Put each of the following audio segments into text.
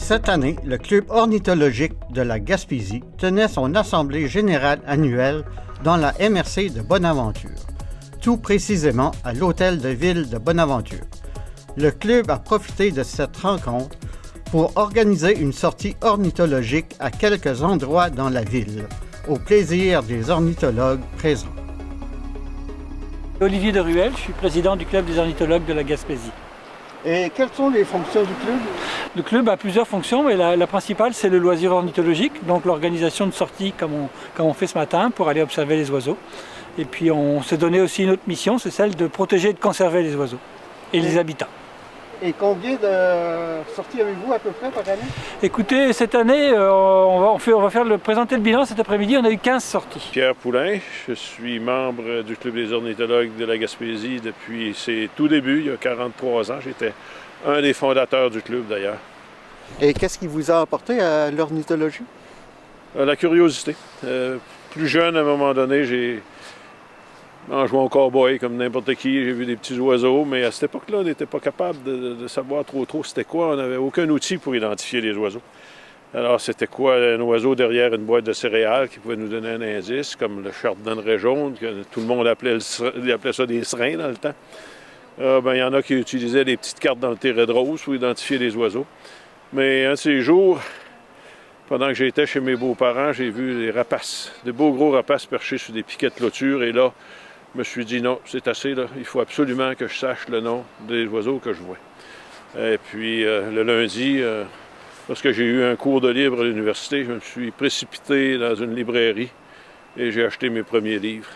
Cette année, le Club ornithologique de la Gaspésie tenait son assemblée générale annuelle dans la MRC de Bonaventure, tout précisément à l'hôtel de ville de Bonaventure. Le club a profité de cette rencontre pour organiser une sortie ornithologique à quelques endroits dans la ville, au plaisir des ornithologues présents. Olivier de Ruel, je suis président du Club des ornithologues de la Gaspésie. Et quelles sont les fonctions du club? Le club a plusieurs fonctions, mais la principale, c'est le loisir ornithologique, donc l'organisation de sorties comme on fait ce matin pour aller observer les oiseaux. Et puis on s'est donné aussi une autre mission, c'est celle de protéger et de conserver les oiseaux et les habitats. Et combien de sorties avez-vous à peu près par année? Écoutez, cette année, on va présenter le bilan cet après-midi, on a eu 15 sorties. Pierre Poulain, je suis membre du Club des ornithologues de la Gaspésie depuis ses tout débuts, il y a 43 ans. J'étais un des fondateurs du club d'ailleurs. Et qu'est-ce qui vous a apporté à l'ornithologie? La curiosité. Plus jeune, à un moment donné, en jouant au cow-boy comme n'importe qui, j'ai vu des petits oiseaux, mais à cette époque-là, on n'était pas capable de savoir trop c'était quoi. On n'avait aucun outil pour identifier les oiseaux. Alors, c'était quoi un oiseau derrière une boîte de céréales qui pouvait nous donner un indice, comme le chardonneret jaune, que tout le monde appelait ça des serins dans le temps. Il y en a qui utilisaient des petites cartes dans le terrain de rose pour identifier les oiseaux. Mais un de ces jours, pendant que j'étais chez mes beaux-parents, j'ai vu des rapaces, des beaux gros rapaces perchés sur des piquets de clôture, et là, je me suis dit, non, c'est assez, là. Il faut absolument que je sache le nom des oiseaux que je vois. Et puis, le lundi, lorsque j'ai eu un cours de libre à l'université, je me suis précipité dans une librairie et j'ai acheté mes premiers livres.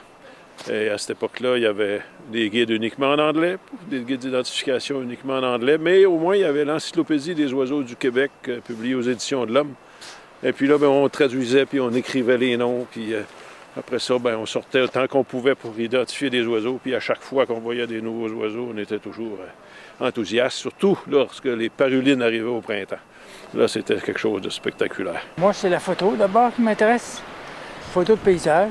Et à cette époque-là, il y avait des guides uniquement en anglais, des guides d'identification uniquement en anglais, mais au moins, il y avait l'Encyclopédie des oiseaux du Québec, publiée aux Éditions de l'Homme. Et puis là, on traduisait, puis on écrivait les noms, puis après ça, on sortait autant qu'on pouvait pour identifier des oiseaux. Puis à chaque fois qu'on voyait des nouveaux oiseaux, on était toujours enthousiastes, surtout lorsque les parulines arrivaient au printemps. Là, c'était quelque chose de spectaculaire. Moi, c'est la photo d'abord qui m'intéresse. Photo de paysage.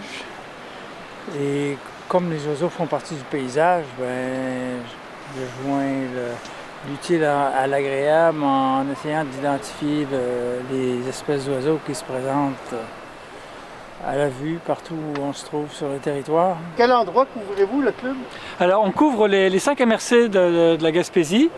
Et comme les oiseaux font partie du paysage, je joins l'utile à l'agréable en essayant d'identifier les espèces d'oiseaux qui se présentent à la vue, partout où on se trouve sur le territoire. Quel endroit couvrez-vous, le club? Alors, on couvre les 5 MRC de la Gaspésie,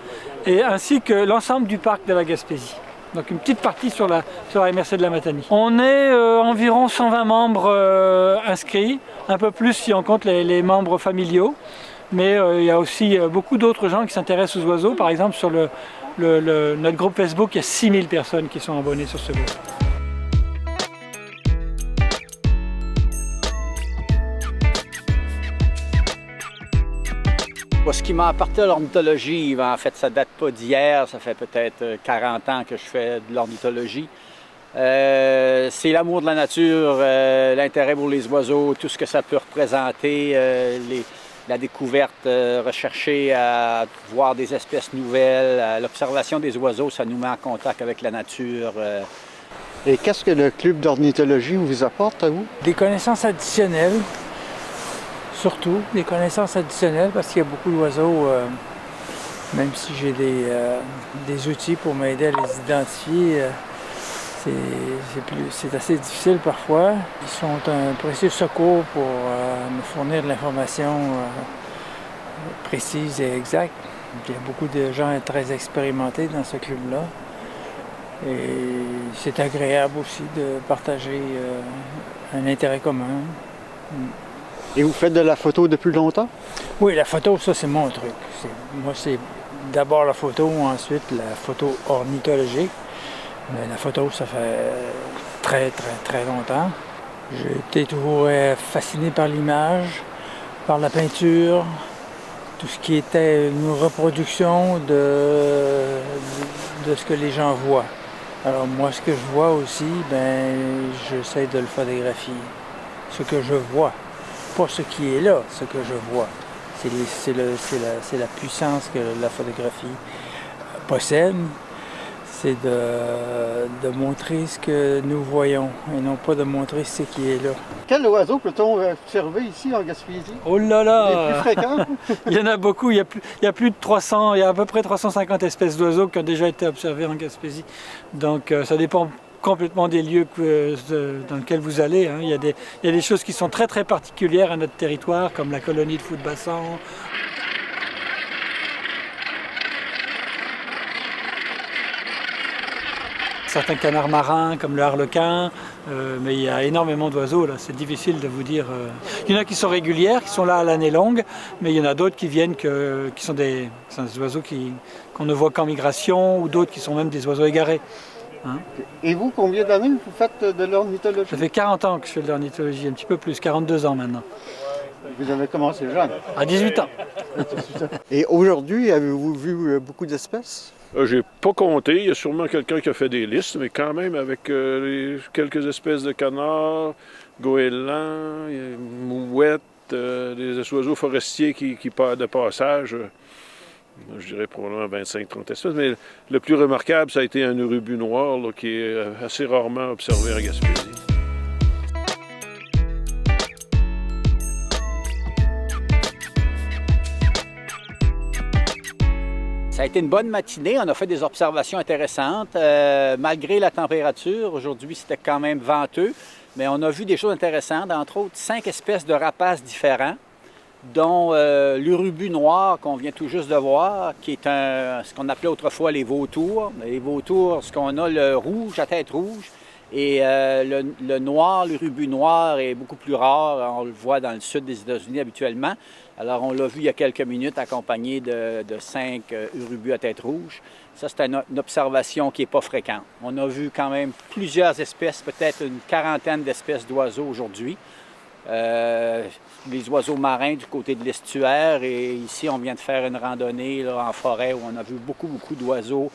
ainsi que l'ensemble du parc de la Gaspésie. Donc une petite partie sur la MRC de la Matanie. On est environ 120 membres inscrits, un peu plus si on compte les membres familiaux. Mais il y a aussi beaucoup d'autres gens qui s'intéressent aux oiseaux. Par exemple, sur notre groupe Facebook, il y a 6000 personnes qui sont abonnées sur ce groupe. Ce qui m'a apporté à l'ornithologie, en fait, ça date pas d'hier, ça fait peut-être 40 ans que je fais de l'ornithologie. C'est l'amour de la nature, l'intérêt pour les oiseaux, tout ce que ça peut représenter, la découverte, rechercher à voir des espèces nouvelles, l'observation des oiseaux, ça nous met en contact avec la nature. Et qu'est-ce que le club d'ornithologie vous apporte à vous? Des connaissances additionnelles. Surtout des connaissances additionnelles parce qu'il y a beaucoup d'oiseaux, même si j'ai des outils pour m'aider à les identifier, c'est assez difficile parfois. Ils sont un précieux secours pour me fournir de l'information précise et exacte. Il y a beaucoup de gens très expérimentés dans ce club-là. Et c'est agréable aussi de partager un intérêt commun. Et vous faites de la photo depuis longtemps? Oui, la photo, ça, c'est mon truc. Moi, c'est d'abord la photo, ensuite la photo ornithologique. Mais la photo, ça fait très, très, très longtemps. J'ai été toujours fasciné par l'image, par la peinture, tout ce qui était une reproduction de ce que les gens voient. Alors moi, ce que je vois aussi, j'essaie de le photographier. Ce que je vois. Pas ce qui est là, ce que je vois. C'est la puissance que la photographie possède. c'est de montrer ce que nous voyons et non pas de montrer ce qui est là. Quel oiseau peut-on observer ici en Gaspésie? Oh là là! Les plus fréquents? Il y en a beaucoup, il y a plus de 300, il y a à peu près 350 espèces d'oiseaux qui ont déjà été observées en Gaspésie. Donc ça dépend complètement des lieux dans lesquels vous allez. Hein. Il y a des choses qui sont très très particulières à notre territoire, comme la colonie de Fou-de-Bassan. Certains canards marins comme le harlequin, mais il y a énormément d'oiseaux là, c'est difficile de vous dire. Il y en a qui sont régulières, qui sont là à l'année longue, mais il y en a d'autres qui viennent, qui sont des oiseaux qu'on ne voit qu'en migration, ou d'autres qui sont même des oiseaux égarés. Hein. Et vous, combien d'années vous faites de l'ornithologie? Ça fait 40 ans que je fais de l'ornithologie, un petit peu plus, 42 ans maintenant. Vous avez commencé jeune? À 18 ans. Et aujourd'hui, avez-vous vu beaucoup d'espèces? J'ai pas compté. Il y a sûrement quelqu'un qui a fait des listes, mais quand même avec quelques espèces de canards, goélands, mouettes, des oiseaux forestiers qui passent de passage. Je dirais probablement 25-30 espèces. Mais le plus remarquable, ça a été un urubu noir là, qui est assez rarement observé en Gaspésie. Ça a été une bonne matinée, on a fait des observations intéressantes. Malgré la température, aujourd'hui c'était quand même venteux, mais on a vu des choses intéressantes, entre autres 5 espèces de rapaces différents, dont l'urubu noir qu'on vient tout juste de voir, qui est ce qu'on appelait autrefois les vautours. Les vautours, ce qu'on a le rouge à tête rouge, et le noir, l'urubu noir est beaucoup plus rare, on le voit dans le sud des États-Unis habituellement. Alors, on l'a vu il y a quelques minutes accompagné de 5 urubus à tête rouge. Ça, c'est une observation qui n'est pas fréquente. On a vu quand même plusieurs espèces, peut-être une quarantaine d'espèces d'oiseaux aujourd'hui. Les oiseaux marins du côté de l'estuaire. Et ici, on vient de faire une randonnée là, en forêt où on a vu beaucoup d'oiseaux.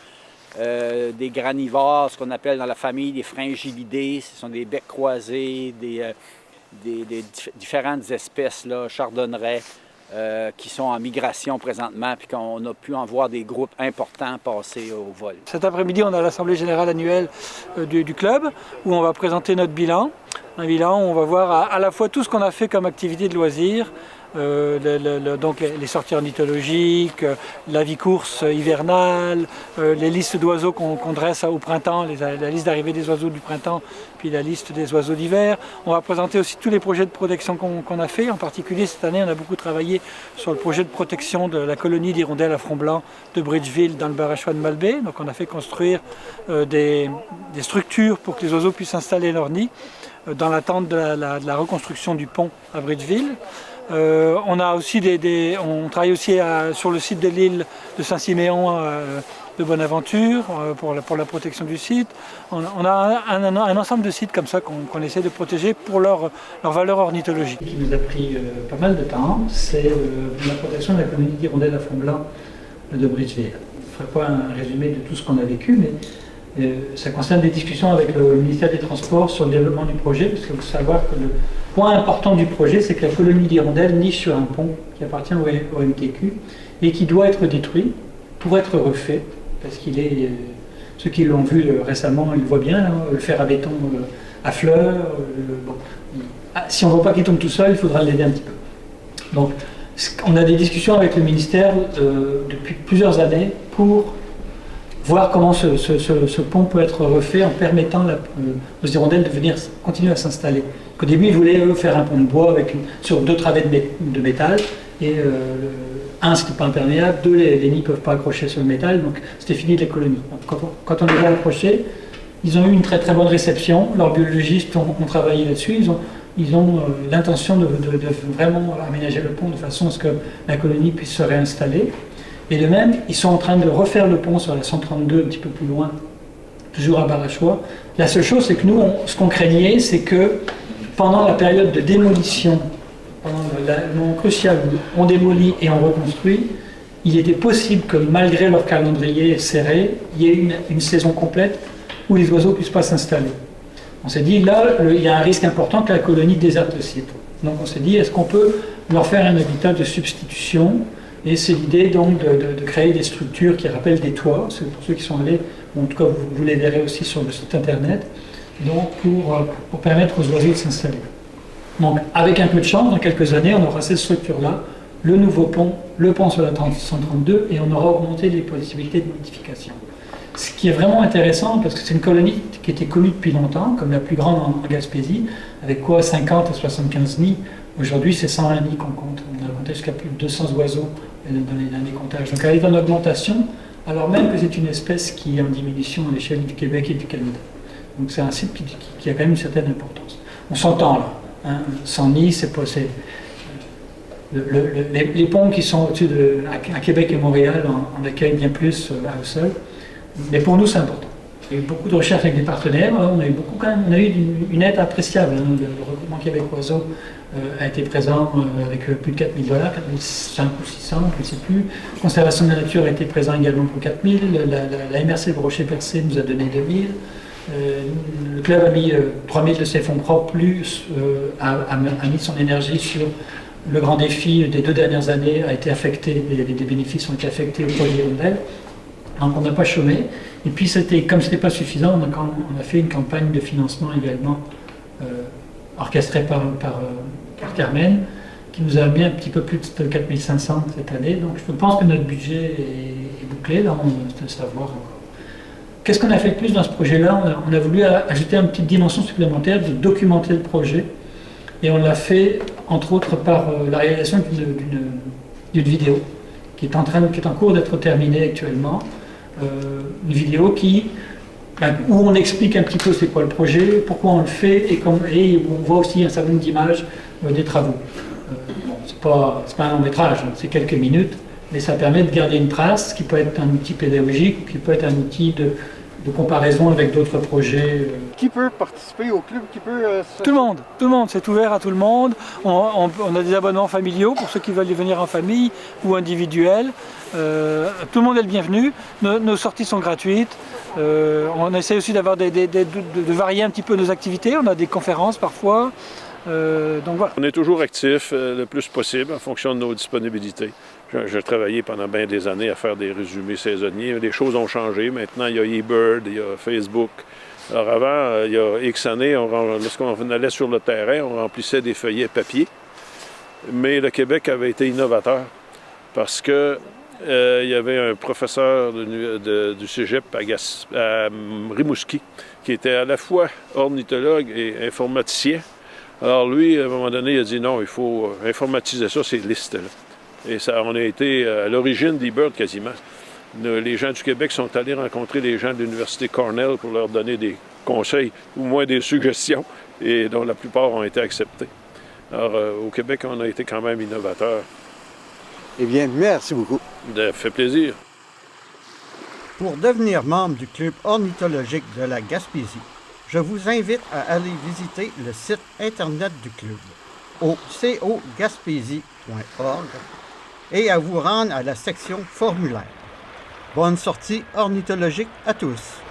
Des granivores, ce qu'on appelle dans la famille des fringillidés. Ce sont des becs croisés, des différentes espèces, là, chardonnerets, qui sont en migration présentement, puis qu'on a pu en voir des groupes importants passer au vol. Cet après-midi, on a l'Assemblée générale annuelle du club, où on va présenter notre bilan. Un bilan où on va voir à la fois tout ce qu'on a fait comme activité de loisirs, donc les sorties ornithologiques, la vie course hivernale, les listes d'oiseaux qu'on dresse au printemps, la liste d'arrivée des oiseaux du printemps, puis la liste des oiseaux d'hiver. On va présenter aussi tous les projets de protection qu'on a fait. En particulier, cette année, on a beaucoup travaillé sur le projet de protection de la colonie d'hirondelles à front blanc de Bridgeville dans le Barachois de Malbaie. Donc on a fait construire des structures pour que les oiseaux puissent installer leur nid dans l'attente de la reconstruction du pont à Bridgeville. On travaille aussi sur le site de l'île de Saint-Siméon de Bonaventure pour la protection du site. On a un ensemble de sites comme ça qu'on essaie de protéger pour leur valeur ornithologique. Ce qui nous a pris pas mal de temps, c'est la protection de la colonie d'hirondelles à front blanc de Bridgeville. Je ne ferai pas un résumé de tout ce qu'on a vécu, mais ça concerne des discussions avec le ministère des Transports sur le développement du projet, parce qu'il faut savoir que le point important du projet, c'est que la colonie d'hirondelles niche sur un pont qui appartient au MTQ et qui doit être détruit pour être refait, parce qu'il est, ceux qui l'ont vu récemment, ils le voient bien, hein, le fer à béton à fleurs. Si on ne veut pas qu'il tombe tout seul, il faudra l'aider un petit peu. Donc, on a des discussions avec le ministère depuis plusieurs années pour voir comment ce pont peut être refait en permettant aux hirondelles de venir continuer à s'installer. Au début, ils voulaient faire un pont de bois sur 2 travées de métal. Et c'était pas imperméable, 2, les nids ne peuvent pas accrocher sur le métal, donc c'était fini de les colonies. Quand on les a approchés, ils ont eu une très très bonne réception. Leurs biologistes ont travaillé là-dessus. Ils ont l'intention de vraiment aménager le pont de façon à ce que la colonie puisse se réinstaller. Et de même, ils sont en train de refaire le pont sur la 132, un petit peu plus loin, toujours à Barachois. La seule chose, c'est que nous, ce qu'on craignait, c'est que pendant la période de démolition, pendant le moment crucial où on démolit et on reconstruit, il était possible que malgré leur calendrier serré, il y ait une saison complète où les oiseaux ne puissent pas s'installer. On s'est dit, là, il y a un risque important que la colonie déserte le site. Donc on s'est dit, est-ce qu'on peut leur faire un habitat de substitution? Et c'est l'idée donc de créer des structures qui rappellent des toits. Pour ceux qui sont allés, En tout cas, vous les verrez aussi sur le site internet, donc pour permettre aux oiseaux de s'installer. Donc, avec un peu de chance, dans quelques années, on aura cette structure-là, le nouveau pont, le pont sur la 132, et on aura augmenté les possibilités de modification. Ce qui est vraiment intéressant, parce que c'est une colonie qui était connue depuis longtemps, comme la plus grande en Gaspésie, avec quoi 50 à 75 nids. Aujourd'hui, c'est 120 nids qu'on compte. On a compté jusqu'à plus de 200 oiseaux dans les derniers comptages. Donc elle est en augmentation, alors même que c'est une espèce qui est en diminution à l'échelle du Québec et du Canada. Donc c'est un site qui a quand même une certaine importance. On s'entend là. Hein, 100 nids, c'est pas... Les ponts qui sont au-dessus à Québec et Montréal en accueillent bien plus à eux seuls. Mais pour nous, c'est important. Il y a eu beaucoup de recherches avec des partenaires. On a eu une aide appréciable. Hein. Le regroupement Québec Oiseaux a été présent avec plus de 4 000 $, 4 500 ou 600, je ne sais plus. Conservation de la nature a été présent également pour 4 000. La MRC de Rocher-Percé nous a donné 2 000. Le club a mis 3 000 de ses fonds propres, plus a mis son énergie sur le grand défi des 2 dernières années, a été affecté, des bénéfices ont été affectés au projet Hirondelle. Donc on n'a pas chômé. Et puis comme ce n'était pas suffisant, on a fait une campagne de financement également orchestrée par Carmen, qui nous a mis un petit peu plus de 4 500 cette année. Donc je pense que notre budget est bouclé, là on veut savoir encore. Qu'est-ce qu'on a fait de plus dans ce projet-là? On a voulu ajouter une petite dimension supplémentaire de documenter le projet. Et on l'a fait, entre autres, par la réalisation d'une vidéo qui est en cours d'être terminée actuellement. Une vidéo où on explique un petit peu c'est quoi le projet, pourquoi on le fait, et où on voit aussi un certain nombre d'images des travaux. C'est pas un long métrage, c'est quelques minutes, mais ça permet de garder une trace, qui peut être un outil pédagogique, qui peut être un outil de comparaison avec d'autres projets. Qui peut participer au club? Tout le monde, c'est ouvert à tout le monde. On a des abonnements familiaux pour ceux qui veulent y venir en famille ou individuels. Tout le monde est le bienvenu. Nos sorties sont gratuites. On essaie aussi de varier un petit peu nos activités. On a des conférences parfois. Donc voilà. On est toujours actifs le plus possible en fonction de nos disponibilités. J'ai travaillé pendant bien des années à faire des résumés saisonniers. Les choses ont changé. Maintenant, il y a eBird, il y a Facebook. Alors avant, il y a X années, lorsqu'on allait sur le terrain, on remplissait des feuillets papier. Mais le Québec avait été innovateur parce que il y avait un professeur du cégep à Rimouski qui était à la fois ornithologue et informaticien. Alors lui, à un moment donné, il a dit non, il faut informatiser ça, ces listes-là. Et ça, on a été à l'origine d'eBird quasiment. Les gens du Québec sont allés rencontrer les gens de l'Université Cornell pour leur donner des conseils, ou moins des suggestions, et dont la plupart ont été acceptés. Alors, au Québec, on a été quand même innovateurs. Eh bien, merci beaucoup. Ça fait plaisir. Pour devenir membre du Club ornithologique de la Gaspésie, je vous invite à aller visiter le site Internet du club au cogaspésie.org et à vous rendre à la section formulaire. Bonne sortie ornithologique à tous!